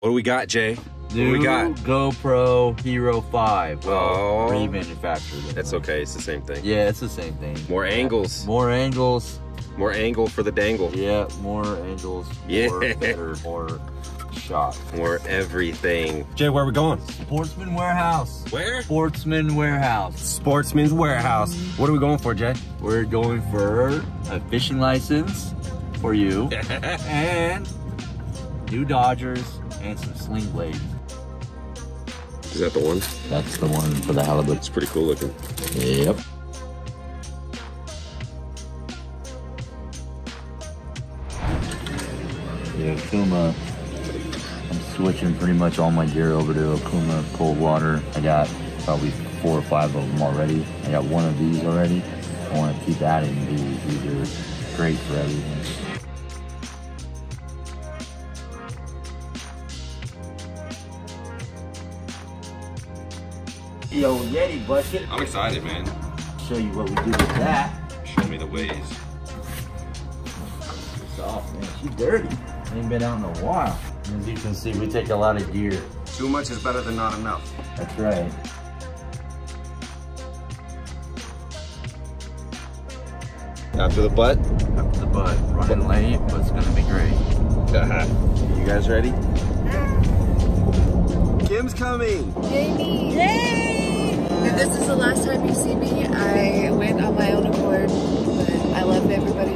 What do we got, Jay? New What do we got? GoPro Hero 5. Well, remanufactured. That's okay, it's the same thing. Yeah, it's the same thing. More angles. More angles. More angle for the dangle. Yeah, more angles. More better, more shot. More everything. Jay, where are we going? Sportsman Warehouse. Where? Sportsman Warehouse. Sportsman's Warehouse. What are we going for, Jay? We're going for a fishing license for you and new Dodgers and some sling blades. Is that the one? That's the one for the halibut. It's pretty cool looking. Yep. Yeah, Kuma. I'm switching pretty much all my gear over to Okuma cold water. I got probably 4 or 5 of them already. I got one of these already. I want to keep adding these. These are great for everything. Yo, Yeti bucket. I'm excited, man. Show you what we do with that. Show me the ways. It's off, man. She's dirty. Ain't been out in a while. As you can see, we take a lot of gear. Too much is better than not enough. That's right. After the butt? After the butt. Running late, but it's gonna be great. You guys ready? Kim's coming! Jamie! Yay! If this is the last time you see me, I went on my own accord, but I love everybody.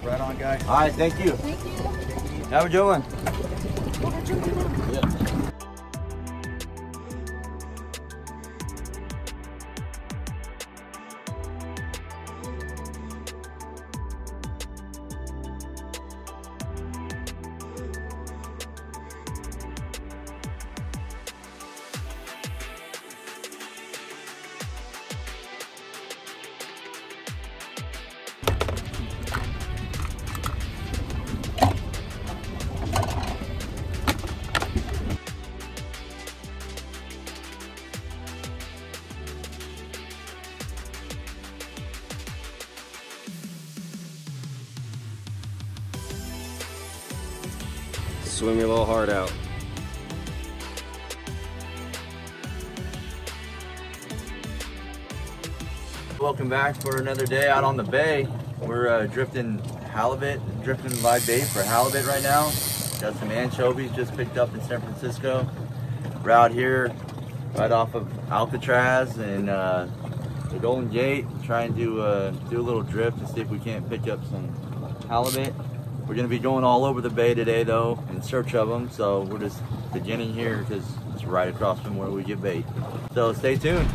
Right on, guy. All right, thank you. Thank you. How we doing? Yeah. Swim your little heart out. Welcome back for another day out on the bay. We're drifting halibut, drifting live bait for halibut right now. Got some anchovies just picked up in San Francisco. We're out here right off of Alcatraz and the Golden Gate, trying to do a little drift and see if we can't pick up some halibut. We're going to be going all over the bay today though in search of them, so we're just beginning here because it's right across from where we get bait. So stay tuned.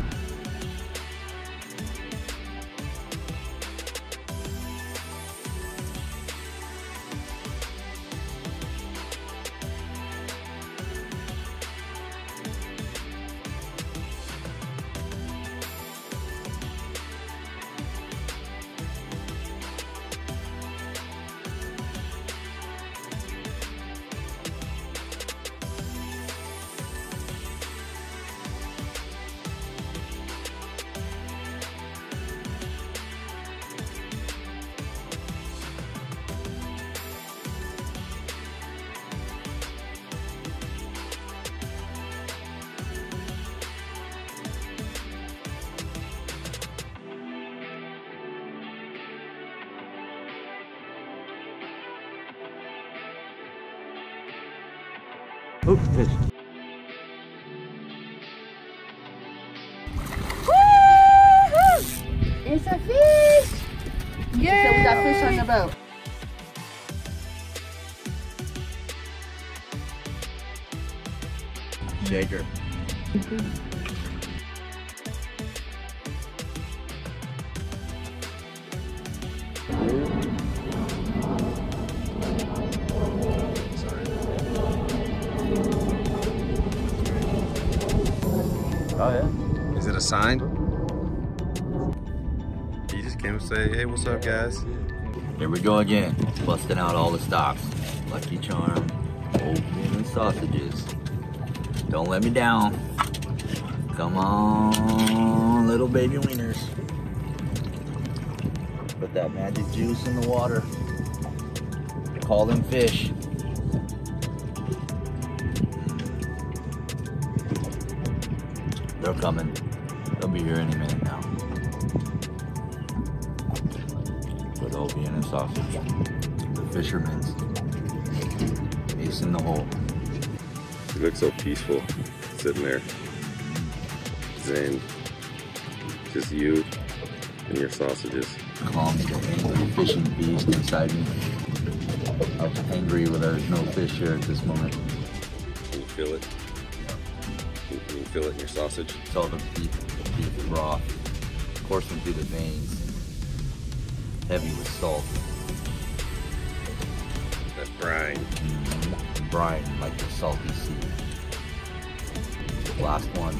Oh, fish. It's a fish! Yeah! So we got fish on the boat. Shaker. Oh yeah. Is it a sign? He just came to say, hey, what's up, guys? Here we go again, busting out all the stops. Lucky Charm, oatmeal and sausages. Don't let me down. Come on, little baby wieners. Put that magic juice in the water. Call them fish. They're coming. They'll be here any minute now. With oatmeal and sausage. The Fisherman's. Ace in the hole. You look so peaceful, sitting there. Zen. Just you and your sausages. Calms the angry fishing beast inside me. I'm angry when there's no fish here at this moment. Can you feel it? Can you feel it in your sausage? It's all the beef broth coursing through the veins. Heavy with salt. That brine. Brine like the salty sea. Last one.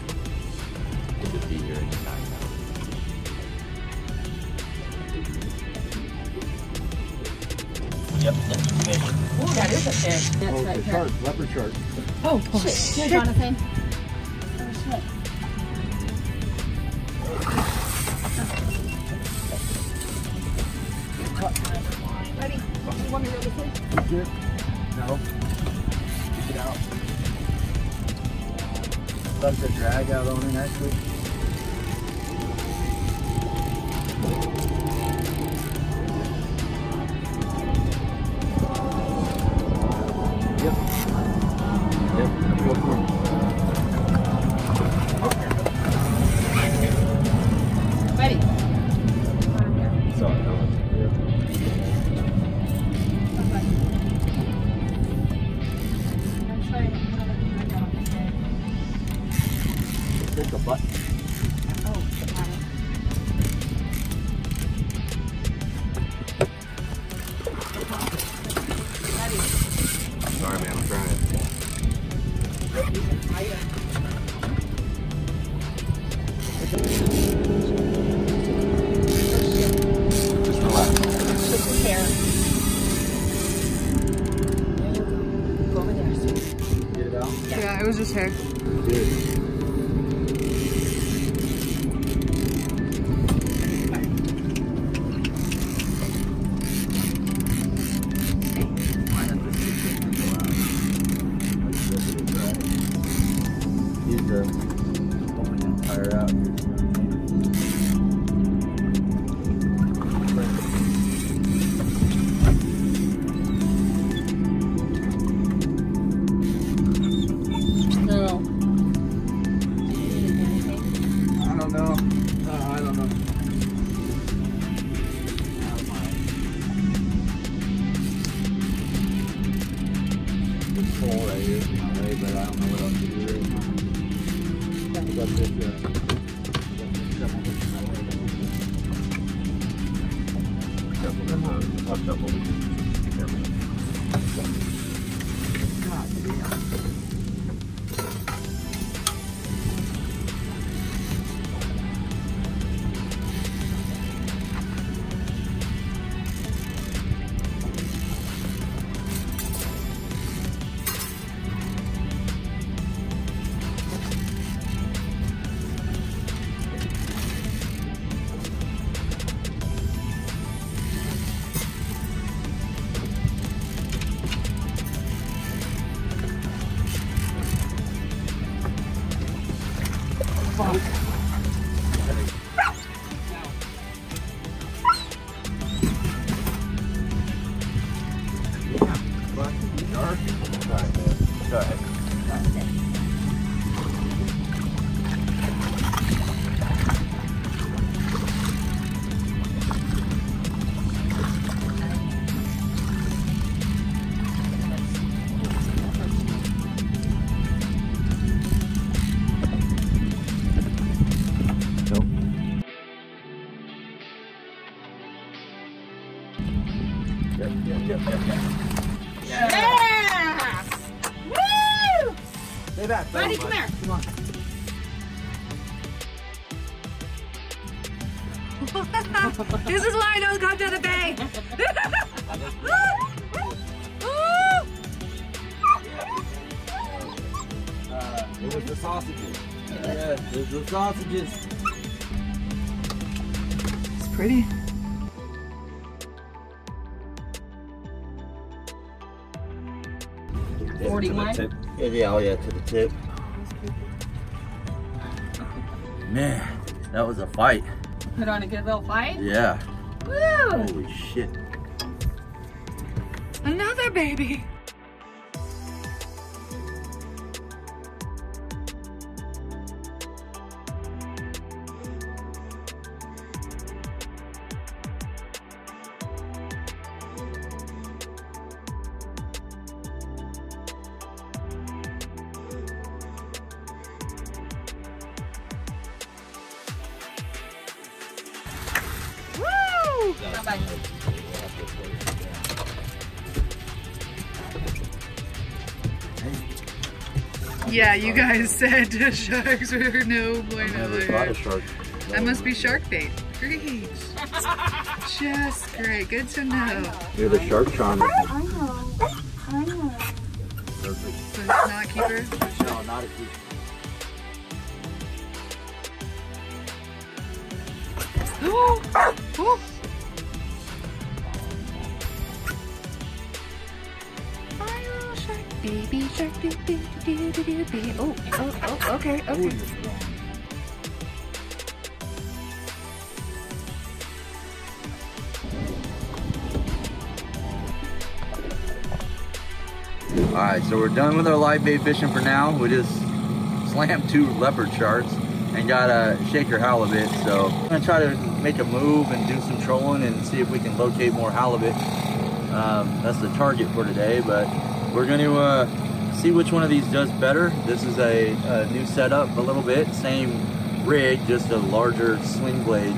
Could be here anytime now. Yep, that's a fish. Oh, that is a fish. That's Oh, right it's a here. shark, leopard shark. Oh, shit. Here, Jonathan. Oh, shit. Ready? You want me to reel this in? No. Kick it out. Let the drag out on it actually. Yep. Yep. Go for it. Ready? Sorry. Hit the button. Oh, got it. Sorry, man, I'm trying. Just relax. Just his hair. Go over there. Get it out. Yeah, it was just hair. Good. Fire out. No. I don't know. I don't know. It's full right here in my way, but I don't know what else to do right now. I got this, I'll shuffle with you. Be careful. God damn. Go ahead. Yeah! Woo! Stay back, Buddy, come here. Come on. This is why I don't come to the bay. It was the sausages. Yeah, it was the sausages. It's pretty. To the 41. tip. Yeah, oh yeah, to the tip. Man, that was a fight. Put on a good little fight. Yeah. Woo! Holy shit. Another baby. Woo! Bye-bye. Yeah, you guys said sharks were no bueno. Never caught a shark. That must be shark bait. Great. Just great. Good to know. You're the shark charmer. I know. So it's not a keeper? No, not a keeper. Oh! Baby shark, baby. Oh, okay. Alright, so we're done with our live bait fishing for now. We just slammed 2 leopard sharks and got a shaker halibut. So I'm gonna try to make a move and do some trolling and see if we can locate more halibut. That's the target for today, but we're going to see which one of these does better. This is a new setup a little bit, same rig, just a larger sling blade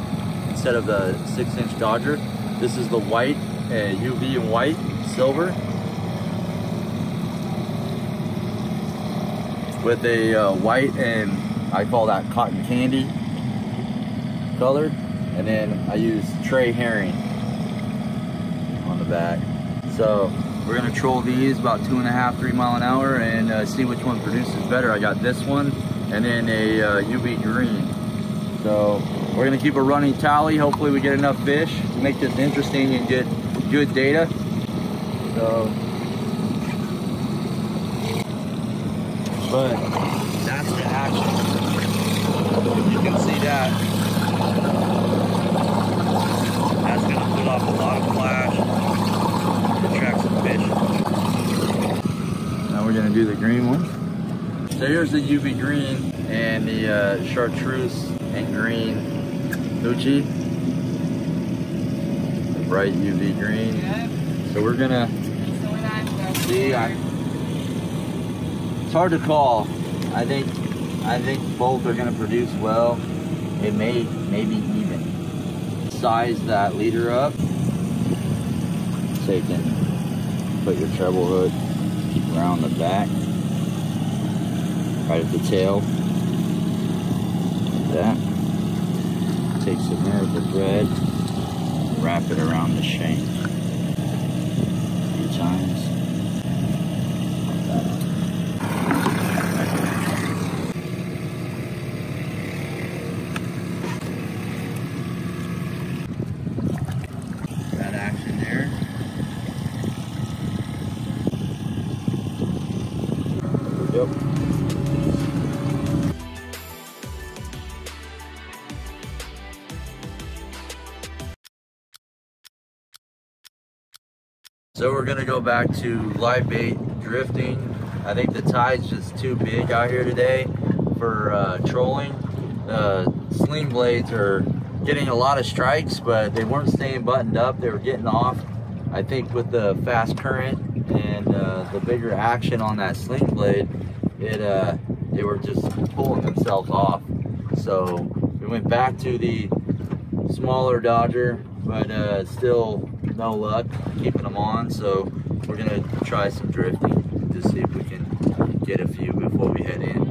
instead of the 6-inch Dodger. This is the white, UV and white, silver, with a white and I call that cotton candy color, and then I use tray herring on the back. So we're gonna troll these about 2.5, 3 mile an hour and see which one produces better. I got this one and then a UV green. So we're gonna keep a running tally. Hopefully we get enough fish to make this interesting and get good data. So, but that's the action. You can see that. That's gonna put off a lot of flash, attract some fish. Now we're gonna do the green one. So here's the UV green and the chartreuse and green hoochie. The bright UV green. Good. So we're gonna see. It's hard to call. I think both are gonna produce well. It may be even. Size that leader up. So you can put your treble hook around the back, right at the tail. Like that. Take some American thread, wrap it around the shank a few times. That action there. Yep. So we're gonna go back to live bait drifting I think the tide's just too big out here today for trolling. Sling blades are getting a lot of strikes, but they weren't staying buttoned up. They were getting off. I think with the fast current and the bigger action on that sling blade, they were just pulling themselves off. So we went back to the smaller Dodger, but still no luck keeping them on. So we're gonna try some drifting to see if we can get a few before we head in.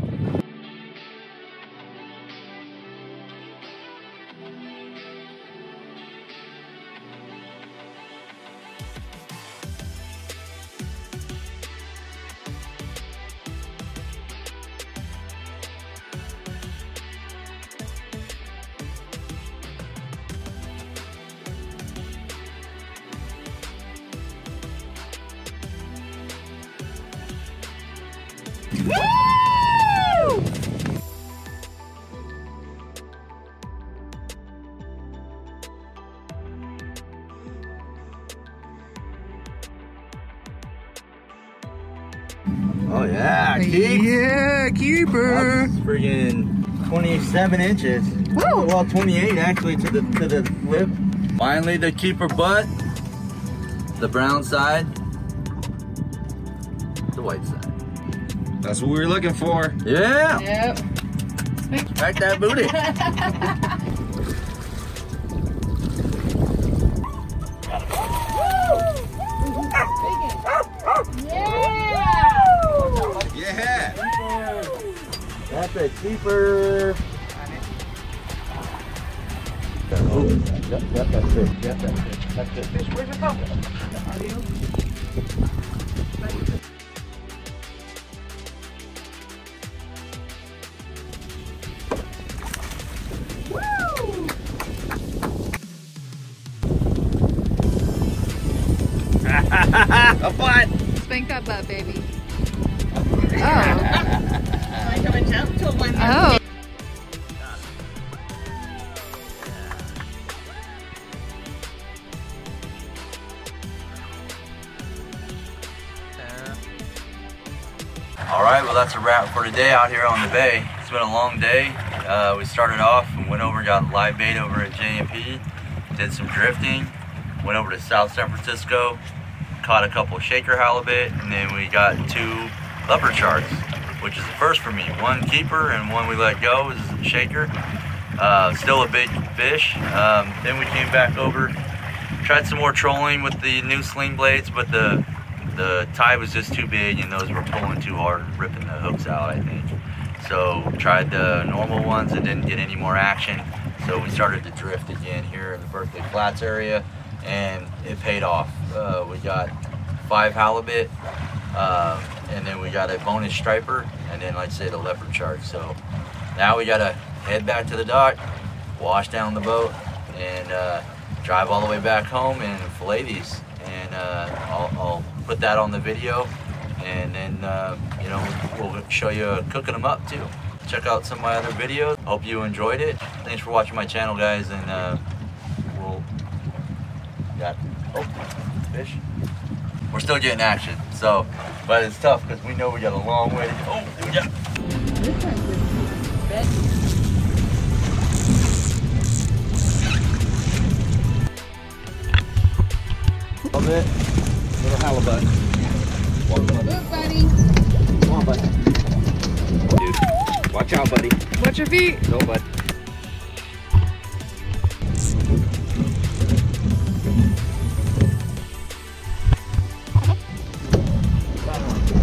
Oh yeah, Yeah, keeper. That's friggin' 27 inches. Woo. Well, 28 actually to the lip. Finally, the keeper butt. The brown side. The white side. That's what we were looking for. Yeah. Yep. Right that booty. Yeah. That's a keeper. Oh, yep, that's it. Yep, that's it. That's it. Fish, where's it going? A butt. Spank that butt, baby. Oh. I come and jump to one. Oh. All right, well that's a wrap for today out here on the bay. It's been a long day. We started off and went over and got live bait over at J&P, did some drifting, went over to South San Francisco, caught a couple of shaker halibut, and then we got 2 leopard sharks, which is the first for me. One keeper and one we let go is a shaker. Still a big fish. Then we came back over, tried some more trolling with the new sling blades, but the tide was just too big and those were pulling too hard, ripping the hooks out, I think. So tried the normal ones and didn't get any more action. So we started to drift again here in the Berkeley Flats area, and it paid off. We got 5 halibut, and then we got a bonus striper, and then, like I say, the leopard shark. So now we gotta head back to the dock, wash down the boat, and drive all the way back home and fillet these. And I'll put that on the video, and then you know, we'll show you cooking them up too. Check out some of my other videos. Hope you enjoyed it. Thanks for watching my channel, guys, and we'll got fish. We're still getting action, so, but it's tough because we know we got a long way to go. Oh, we got. A little bit, little halibut. Look, buddy. Come on, buddy. Dude, watch out, buddy. Watch your feet. No, bud.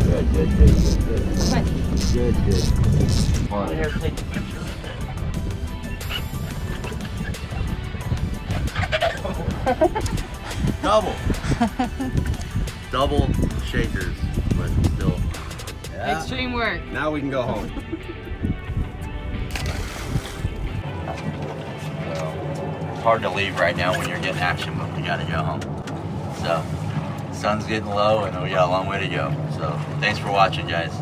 Good, good, good, good, good. Good, good. Come on, here, take a picture of that. Double. Double shakers, but still. Yeah. Extreme work. Now we can go home. Well, it's hard to leave right now when you're getting action, but we gotta go home. So, sun's getting low and we got a long way to go. So, thanks for watching, guys.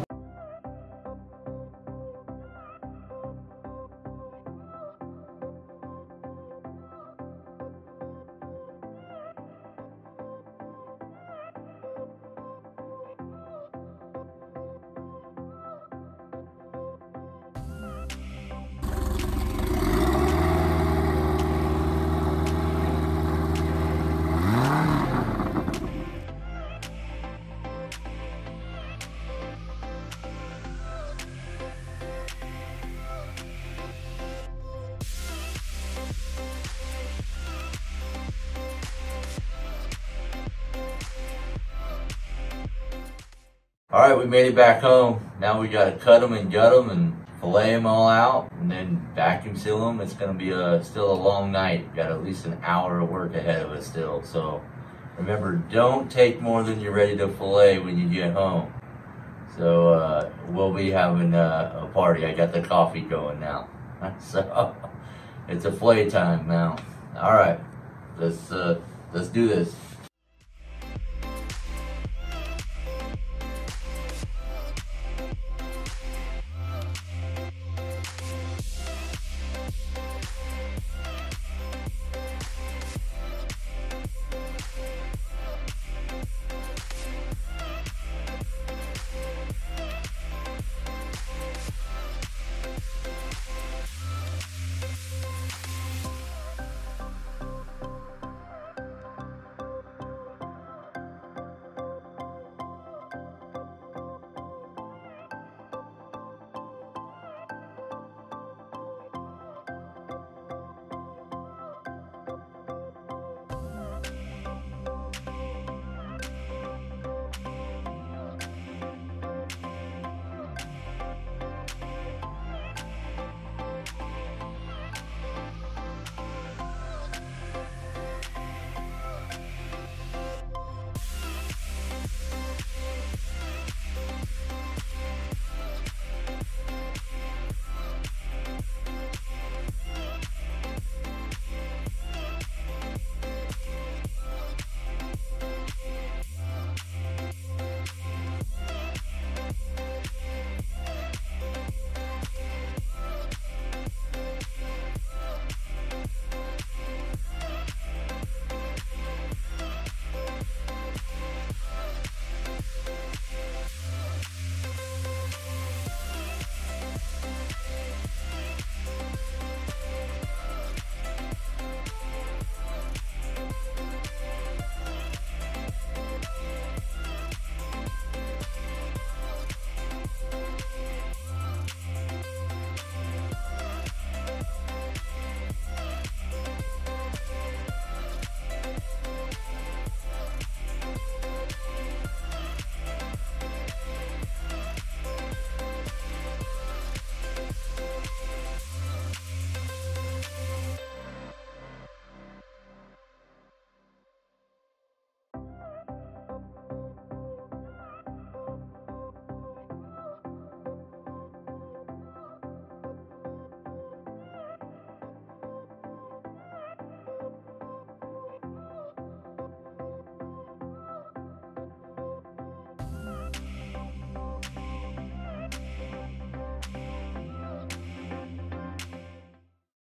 right, we made it back home. Now we gotta cut them and gut them and fillet them all out and then vacuum seal them. It's gonna be still a long night. We got at least an hour of work ahead of us still. So remember, don't take more than you're ready to fillet when you get home. So we'll be having a party. I got the coffee going now. So it's a flay time now. All right, let's do this.